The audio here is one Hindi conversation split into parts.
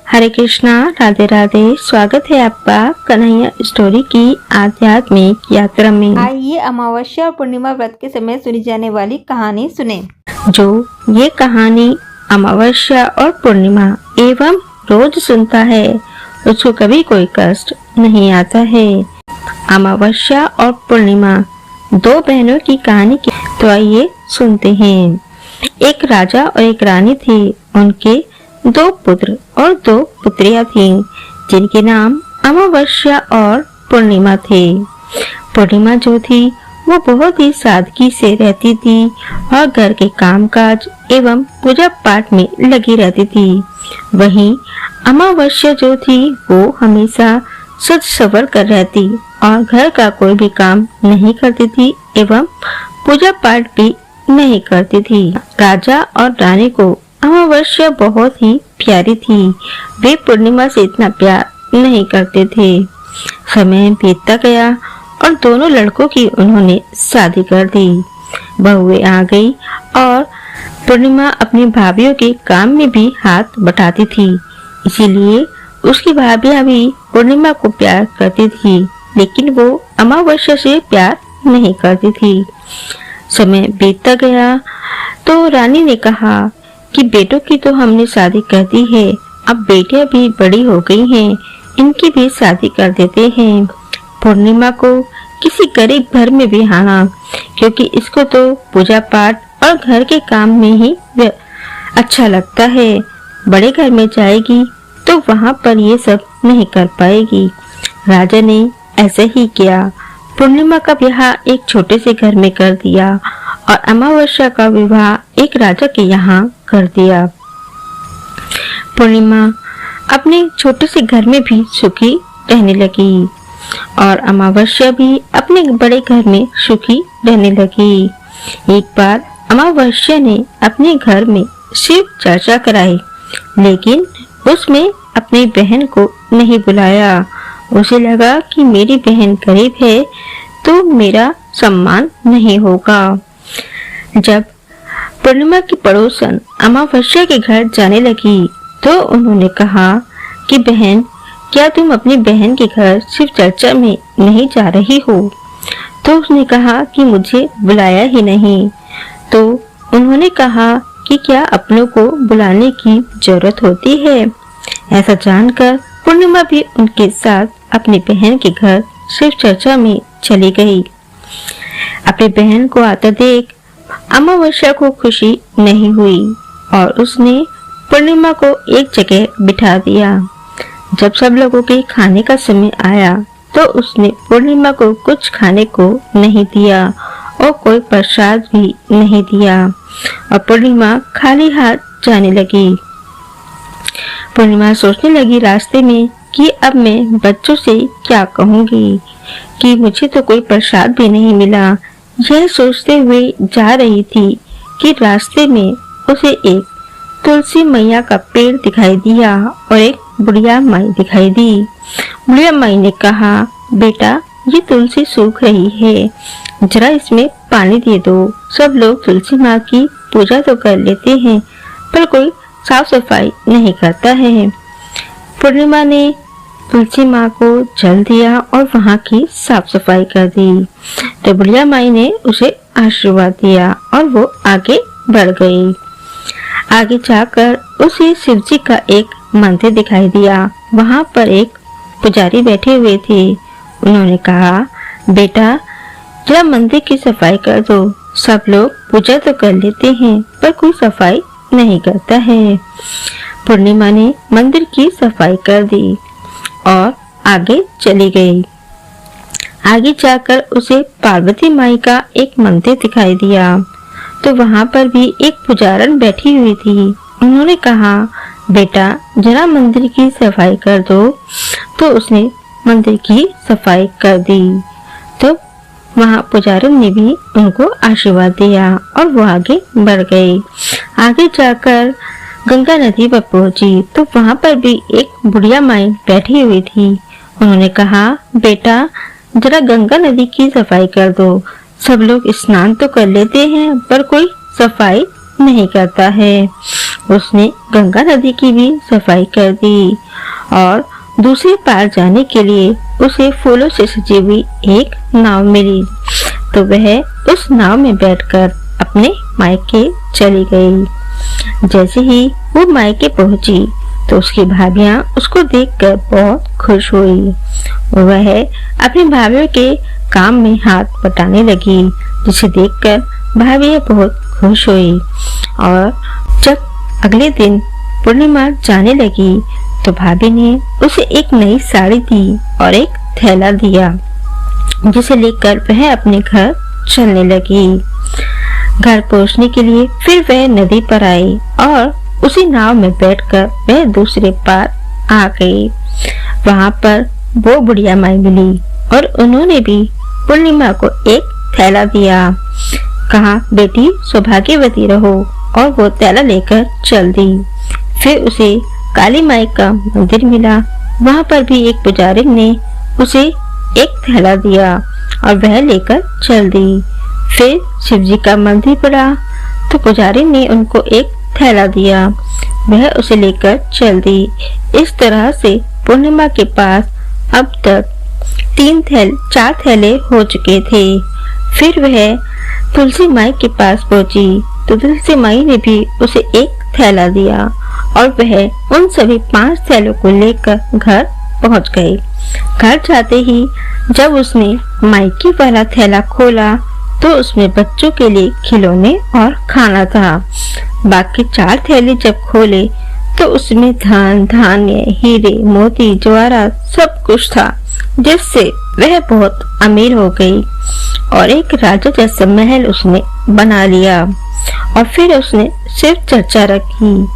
हरे कृष्णा, राधे राधे। स्वागत है आपका कन्हैया स्टोरी की आध्यात्मिक यात्रा में। आइए अमावस्या और पूर्णिमा व्रत के समय सुनी जाने वाली कहानी सुने। जो ये कहानी अमावस्या और पूर्णिमा एवं रोज सुनता है उसको कभी कोई कष्ट नहीं आता है। अमावस्या और पूर्णिमा दो बहनों की कहानी की तो आइए सुनते हैं। एक राजा और एक रानी थे। उनके दो पुत्र और दो पुत्रियां थीं, जिनके नाम अमावस्या और पूर्णिमा थे। पूर्णिमा जो थी वो बहुत ही सादगी से रहती थी और घर के कामकाज एवं पूजा पाठ में लगी रहती थी। वहीं अमावस्या जो थी वो हमेशा सज सवर कर रहती और घर का कोई भी काम नहीं करती थी एवं पूजा पाठ भी नहीं करती थी। राजा और रानी को अमावस्या बहुत ही प्यारी थी। वे पूर्णिमा से इतना प्यार नहीं करते थे। समय बीतता गया और दोनों लड़कों की उन्होंने शादी कर दी। बहुएं आ गई और पूर्णिमा अपनी भाभीयों के काम में भी हाथ बटाती थी। इसीलिए उसकी भाभियां भी पूर्णिमा को प्यार करती थी, लेकिन वो अमावस्या से प्यार नहीं करती थी। समय बीतता गया तो रानी ने कहा कि बेटों की तो हमने शादी कर दी है, अब बेटियां भी बड़ी हो गई हैं, इनकी भी शादी कर देते हैं। पूर्णिमा को किसी गरीब घर में बिहाना, क्योंकि इसको तो पूजा पाठ और घर के काम में ही अच्छा लगता है। बड़े घर में जाएगी तो वहाँ पर ये सब नहीं कर पाएगी। राजा ने ऐसे ही किया। पूर्णिमा का ब्याह एक छोटे से घर में कर दिया और अमावस्या का विवाह एक राजा के यहाँ कर दिया। पूर्णिमा अपने छोटे से घर में भी सुखी रहने लगी और अमावस्या भी अपने बड़े घर में सुखी रहने लगी। एक बार अमावस्या ने अपने घर में शिव चर्चा कराई, लेकिन उसमें अपनी बहन को नहीं बुलाया। उसे लगा कि मेरी बहन गरीब है तो मेरा सम्मान नहीं होगा। जब पूर्णिमा की पड़ोसन अमावस्या के घर जाने लगी तो उन्होंने कहा कि बहन, क्या तुम अपनी बहन के घर शिव चर्चा में नहीं जा रही हो? तो उसने कहा कि मुझे बुलाया ही नहीं। तो उन्होंने कहा कि क्या अपनों को बुलाने की जरूरत होती है? ऐसा जानकर पूर्णिमा भी उनके साथ अपनी बहन के घर शिव चर्चा में चली गई। अपनी बहन को आता देख अमावस्या को खुशी नहीं हुई और उसने पूर्णिमा को एक जगह बिठा दिया। जब सब लोगों के खाने का समय आया तो उसने पूर्णिमा को कुछ खाने को नहीं दिया और कोई प्रसाद भी नहीं दिया और पूर्णिमा खाली हाथ जाने लगी। पूर्णिमा सोचने लगी रास्ते में कि अब मैं बच्चों से क्या कहूँगी कि मुझे तो कोई प्रसाद भी नहीं मिला। यह सोचते हुए जा रही थी कि रास्ते में उसे एक तुलसी मैया का पेड़ दिखाई दिया और एक बुढ़िया माई दिखाई दी। बुढ़िया माई ने कहा, बेटा, ये तुलसी सूख रही है, जरा इसमें पानी दे दो। सब लोग तुलसी माँ की पूजा तो कर लेते हैं पर कोई साफ सफाई नहीं करता है। पूर्णिमा ने तुलसी माँ को जल दिया और वहाँ की साफ सफाई कर दी। तो बुढ़िया माई ने उसे आशीर्वाद दिया और वो आगे बढ़ गई। आगे जाकर उसे शिव जी का एक मंदिर दिखाई दिया। वहाँ पर एक पुजारी बैठे हुए थे। उन्होंने कहा, बेटा, जरा मंदिर की सफाई कर दो। सब लोग पूजा तो कर लेते हैं पर कोई सफाई नहीं करता है। पूर्णिमा ने मंदिर की सफाई कर दी और आगे चली गई। आगे जाकर उसे पार्वती माई का एक मंदिर दिखाई दिया। तो वहाँ पर भी एक पुजारन बैठी हुई थी। उन्होंने कहा, बेटा, जरा मंदिर की सफाई कर दो। तो उसने मंदिर की सफाई कर दी। तो वहाँ पुजारन ने भी उनको आशीर्वाद दिया और वो आगे बढ़ गई। आगे जाकर गंगा नदी पर पहुंची तो वहाँ पर भी एक बुढ़िया माई बैठी हुई थी। उन्होंने कहा, बेटा, जरा गंगा नदी की सफाई कर दो। सब लोग स्नान तो कर लेते हैं पर कोई सफाई नहीं करता है। उसने गंगा नदी की भी सफाई कर दी और दूसरे पार जाने के लिए उसे फूलों से सजी हुई एक नाव मिली। तो वह उस नाव में बैठकर अपने मायके चली गई। जैसे ही वो मायके पहुंची तो उसकी भाभियां उसको देखकर बहुत खुश हुई। वह अपनी भाभियों के काम में हाथ बटाने लगी, जिसे देखकर भाभियां बहुत खुश हुई। और जब अगले दिन पूर्णिमा जाने लगी तो भाभी ने उसे एक नई साड़ी दी और एक थैला दिया, जिसे लेकर वह अपने घर चलने लगी। घर पहुंचने के लिए फिर वह नदी पर आई और उसी नाव में बैठकर वह दूसरे पार आ गई। वहां पर वो बुढ़िया माई मिली और उन्होंने भी पूर्णिमा को एक थैला दिया। कहा, बेटी सौभाग्यवती रहो, और वो थैला लेकर चल दी। फिर उसे काली माई का मंदिर मिला। वहां पर भी एक पुजारी ने उसे एक थैला दिया और वह लेकर चल दी। फिर शिव जी का मंदिर पड़ा तो पुजारी ने उनको एक थैला दिया, वह उसे लेकर चल दी। इस तरह से पूर्णिमा के पास अब तक 4 थैले हो चुके थे। फिर वह तुलसी माई के पास पहुंची तो तुलसी माई ने भी उसे एक थैला दिया और वह उन सभी 5 थैलों को लेकर घर पहुंच गई। घर जाते ही जब उसने मायके वाला थैला खोला तो उसमें बच्चों के लिए खिलौने और खाना था। बाकी 4 थैले जब खोले तो उसमें धन धान्य, हीरे, मोती, जवाहरात सब कुछ था, जिससे वह बहुत अमीर हो गई और एक राजा जैसा महल उसने बना लिया। और फिर उसने शिव चर्चा रखी।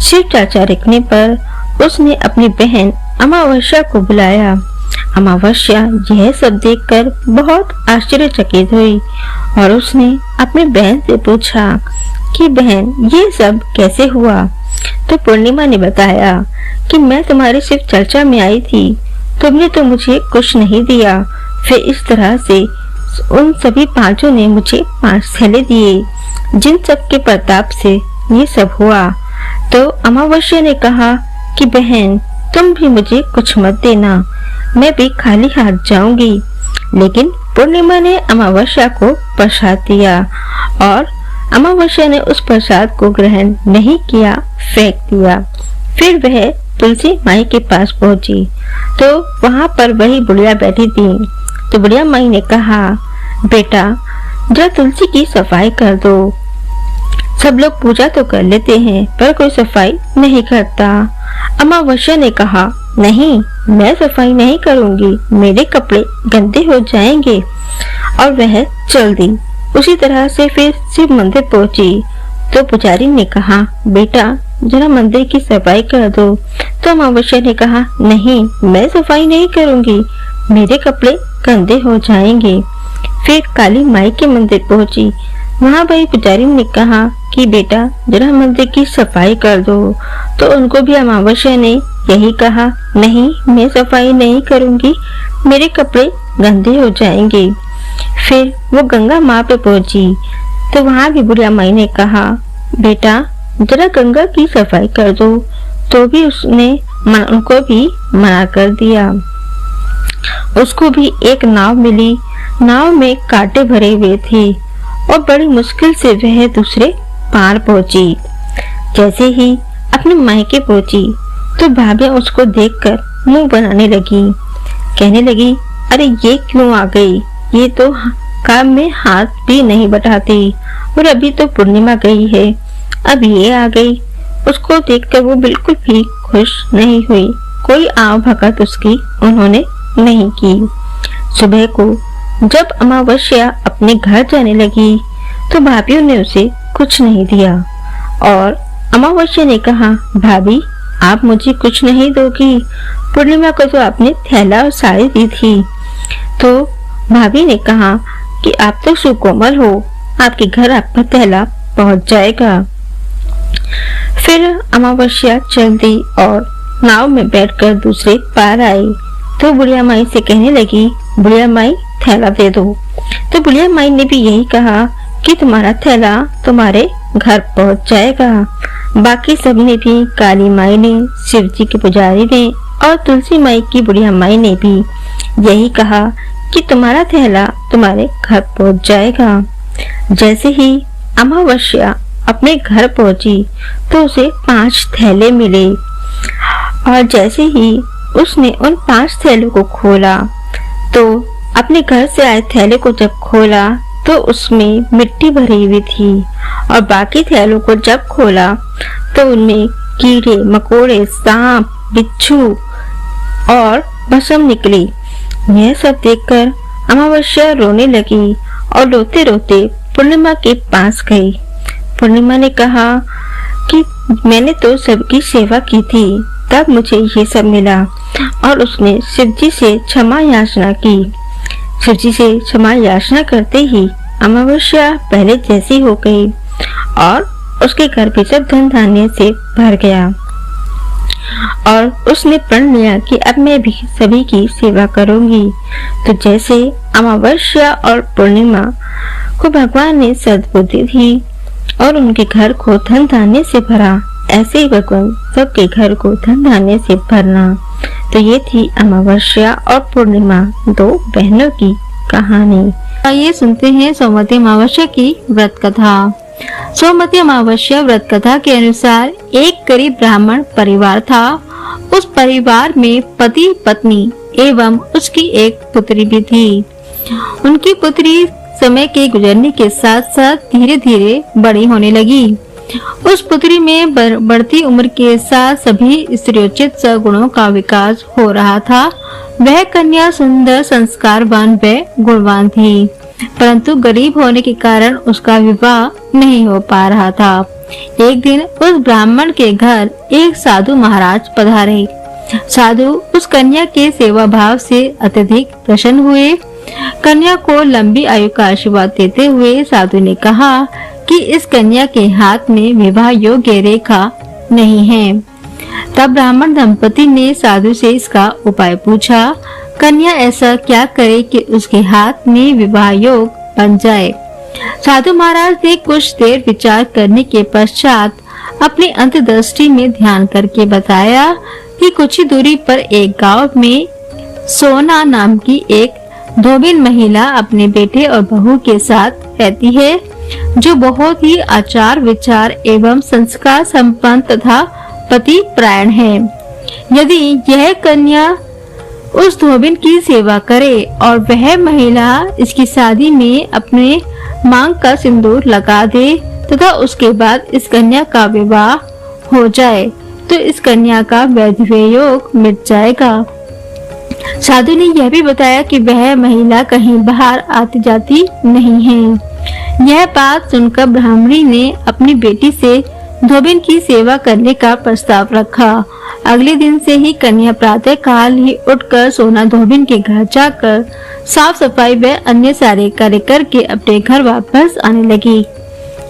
शिव चर्चा रखने पर उसने अपनी बहन अमावस्या को बुलाया। अमावस्या यह सब देखकर बहुत आश्चर्यचकित हुई और उसने अपनी बहन से पूछा कि बहन, ये सब कैसे हुआ? तो पूर्णिमा ने बताया कि मैं तुम्हारी शिव चर्चा में आई थी, तुमने तो मुझे कुछ नहीं दिया। फिर इस तरह से उन सभी 5 ने मुझे 5 थैले दिए, जिन सब के प्रताप से ये सब हुआ। तो अमावस्या ने कहा कि बहन, तुम भी मुझे कुछ मत देना, मैं भी खाली हाथ जाऊंगी। लेकिन पूर्णिमा ने अमावस्या को प्रसाद दिया और अमावस्या ने उस प्रसाद को ग्रहण नहीं किया, फेंक दिया। फिर वह तुलसी माई के पास पहुंची तो वहां पर वही बुढ़िया बैठी थी। तो बुढ़िया माई ने कहा, बेटा जरा तुलसी की सफाई कर दो। सब लोग पूजा तो कर लेते हैं पर कोई सफाई नहीं करता। अमावस्या ने कहा, नहीं, मैं सफाई नहीं करूंगी, मेरे कपड़े गंदे हो जाएंगे। और वह चल दी। उसी तरह से फिर शिव मंदिर पहुंची तो पुजारी ने कहा, बेटा जरा मंदिर की सफाई कर दो। तो अमावस्या ने कहा, नहीं, मैं सफाई नहीं करूंगी, मेरे कपड़े गंदे हो जाएंगे। फिर काली माई के मंदिर पहुंची। वहां भाई पुजारी ने कहा कि बेटा जरा मंदिर की सफाई कर दो। तो उनको भी अमावस्या ने यही कहा, नहीं, मैं सफाई नहीं करूंगी, मेरे कपड़े गंदे हो जाएंगे। फिर वो गंगा माँ पे पहुंची तो वहां भी बुढ़िया माई ने कहा, बेटा जरा गंगा की सफाई कर दो। तो भी उसने उनको भी मना कर दिया। उसको भी एक नाव मिली। नाव में कांटे भरे हुए थे और बड़ी मुश्किल से वह दूसरे पार पहुंची। जैसे ही अपने मायके पहुंची तो भाभियां उसको देखकर मुंह बनाने लगी, कहने लगी, अरे ये क्यों आ गई, ये तो काम में हाथ भी नहीं बटाती और अभी तो पूर्णिमा गई है, अब ये आ गई। उसको देखकर वो बिल्कुल भी खुश नहीं हुई। कोई आव भगत उसकी उन्होंने नहीं की। सुबह को जब अमावस्या अपने घर जाने लगी तो भाभियों ने उसे कुछ नहीं दिया और अमावस्या ने कहा, भाभी आप मुझे कुछ नहीं दोगी, पूर्णिमा को तो आपने थैला और साड़ी दी थी। तो भाभी ने कहा कि आप तो सुकोमल हो, आपके घर आपका थैला पहुंच जाएगा। फिर अमावस्या चल दी और नाव में बैठकर दूसरे पार आई तो बुढ़िया माई से कहने लगी, बुढ़िया माई थैला दे दो। तो बुढ़िया माई ने भी यही कहा कि तुम्हारा थैला तुम्हारे घर पहुंच जाएगा। बाकी सबने भी, काली माई ने, शिव जी के पुजारी ने और तुलसी माई की बुढ़िया माई ने भी यही कहा कि तुम्हारा थैला तुम्हारे घर पहुंच जाएगा। जैसे ही अमावस्या अपने घर पहुंची तो उसे 5 थैले मिले और जैसे ही उसने उन 5 थैलों को खोला तो अपने घर से आए थैले को जब खोला तो उसमें मिट्टी भरी हुई थी और बाकी थैलों को जब खोला तो उनमें कीड़े मकोड़े, सांप, बिच्छू और भस्म निकली। यह सब देखकर अमावस्या रोने लगी और रोते रोते पूर्णिमा के पास गई। पूर्णिमा ने कहा कि मैंने तो सबकी सेवा की थी, तब मुझे ये सब मिला। और उसने शिवजी से क्षमा याचना की। शिवजी से क्षमा याचना करते ही अमावस्या पहले जैसी हो गई और उसके घर भी सब धन धान्य से भर गया और उसने प्रण लिया कि अब मैं भी सभी की सेवा करूंगी। तो जैसे अमावस्या और पूर्णिमा को भगवान ने सद्बुद्धि दी और उनके घर को धन धान्य से भरा, ऐसे ही भगवान सबके घर को धन धान्य से भरना। तो ये थी अमावस्या और पूर्णिमा, 2 बहनों की कहानी। आइए सुनते हैं सोमवती अमावस्या की व्रत कथा। सोमवती अमावस्या व्रत कथा के अनुसार एक गरीब ब्राह्मण परिवार था। उस परिवार में पति पत्नी एवं उसकी एक पुत्री भी थी। उनकी पुत्री समय के गुजरने के साथ साथ धीरे धीरे बड़ी होने लगी। उस पुत्री में बढ़ती उम्र के साथ सभी स्त्रीयोचित सगुणों का विकास हो रहा था। वह कन्या सुंदर, संस्कारवान व गुणवान थी, परंतु गरीब होने के कारण उसका विवाह नहीं हो पा रहा था। एक दिन उस ब्राह्मण के घर एक साधु महाराज पधारे। साधु उस कन्या के सेवा भाव से अत्यधिक प्रसन्न हुए। कन्या को लंबी आयु का आशीर्वाद देते हुए साधु ने कहा कि इस कन्या के हाथ में विवाह योग्य रेखा नहीं है। तब ब्राह्मण दंपति ने साधु से इसका उपाय पूछा। कन्या ऐसा क्या करे कि उसके हाथ में विवाह योग बन जाए। साधु महाराज ने कुछ देर विचार करने के पश्चात अपनी अंतर्दृष्टि में ध्यान करके बताया कि कुछ ही दूरी पर एक गांव में सोना नाम की एक धोबिन महिला अपने बेटे और बहू के साथ रहती है, जो बहुत ही आचार विचार एवं संस्कार संपन्न तथा पति प्रायण है। यदि यह कन्या उस धोबिन की सेवा करे और वह महिला इसकी शादी में अपने मांग का सिंदूर लगा दे तथा उसके बाद इस कन्या का विवाह हो जाए तो इस कन्या का वैधव्य योग मिट जाएगा। साधु ने यह भी बताया कि वह महिला कहीं बाहर आती जाती नहीं है। यह बात सुनकर ब्राह्मणी ने अपनी बेटी से धोबिन की सेवा करने का प्रस्ताव रखा। अगले दिन से ही कन्या प्रातः काल ही उठकर सोना धोबिन के घर जाकर साफ सफाई व अन्य सारे कार्य करके अपने घर वापस आने लगी।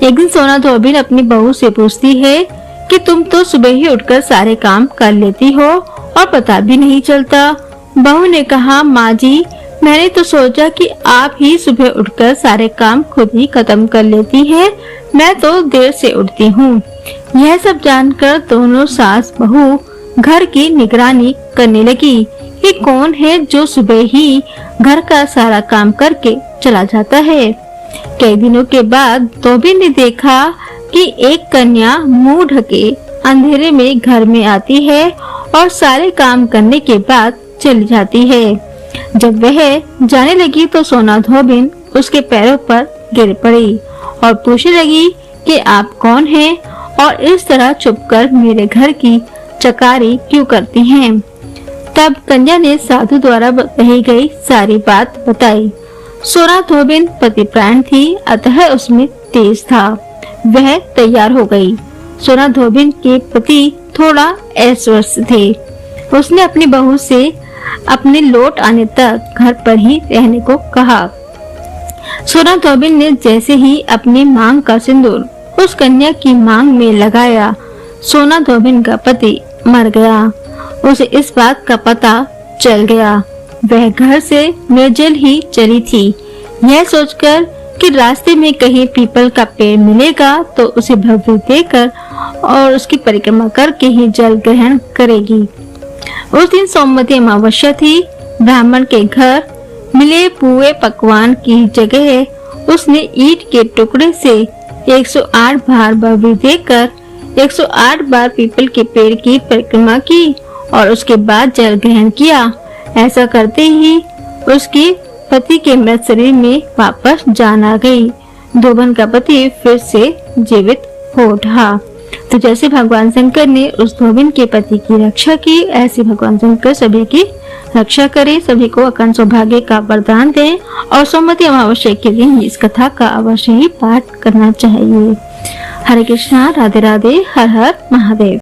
एक दिन सोना धोबिन अपनी बहू से पूछती है कि तुम तो सुबह ही उठकर सारे काम कर लेती हो और पता भी नहीं चलता। बहू ने कहा, माँ जी, मैंने तो सोचा कि आप ही सुबह उठकर सारे काम खुद ही खत्म कर लेती हैं। मैं तो देर से उठती हूँ। यह सब जानकर दोनों सास बहू घर की निगरानी करने लगी कि कौन है जो सुबह ही घर का सारा काम करके चला जाता है। कई दिनों के बाद धोबिन ने देखा कि एक कन्या मुंह ढके अंधेरे में घर में आती है और सारे काम करने के बाद चली जाती है। जब वह जाने लगी तो सोना धोबिन उसके पैरों पर गिर पड़ी और पूछने लगी कि आप कौन हैं और इस तरह छुपकर मेरे घर की चकारी क्यों करती हैं। तब कन्या ने साधु द्वारा कही गई सारी बात बताई। सोना धोबिन पतिप्राण थी, अतः उसमें तेज था। वह तैयार हो गई। सोना धोबिन के पति थोड़ा अस्वस्थ थे। उसने अपनी बहू से अपने लौट आने तक घर पर ही रहने को कहा। सोना धोबिन ने जैसे ही अपनी मांग का सिंदूर उस कन्या की मांग में लगाया, सोना धोबिन का पति मर गया। उसे इस बात का पता चल गया। वह घर से निर्जल ही चली थी। यह सोचकर कि रास्ते में कहीं पीपल का पेड़ मिलेगा तो उसे भव्य देकर और उसकी परिक्रमा करके ही जल ग्रहण करेगी। उस दिन सोमवती अमावस्या थी। ब्राह्मण के घर मिले पुए पकवान की जगह उसने ईंट के टुकड़े से 108 बार भव्य देकर 108 बार पीपल के पेड़ की परिक्रमा की और उसके बाद जल ग्रहण किया। ऐसा करते ही उसके पति के मृत शरीर में वापस जान आ गई। धोबन का पति फिर से जीवित हो उठा। तो जैसे भगवान शंकर ने उस धोबिन के पति की रक्षा की, ऐसे भगवान शंकर सभी की रक्षा करें, सभी को अखंड सौभाग्य का वरदान दें और सोमवती अमावस्या के दिन इस कथा का अवश्य ही पाठ करना चाहिए। हरे कृष्णा, राधे राधे, हर हर महादेव।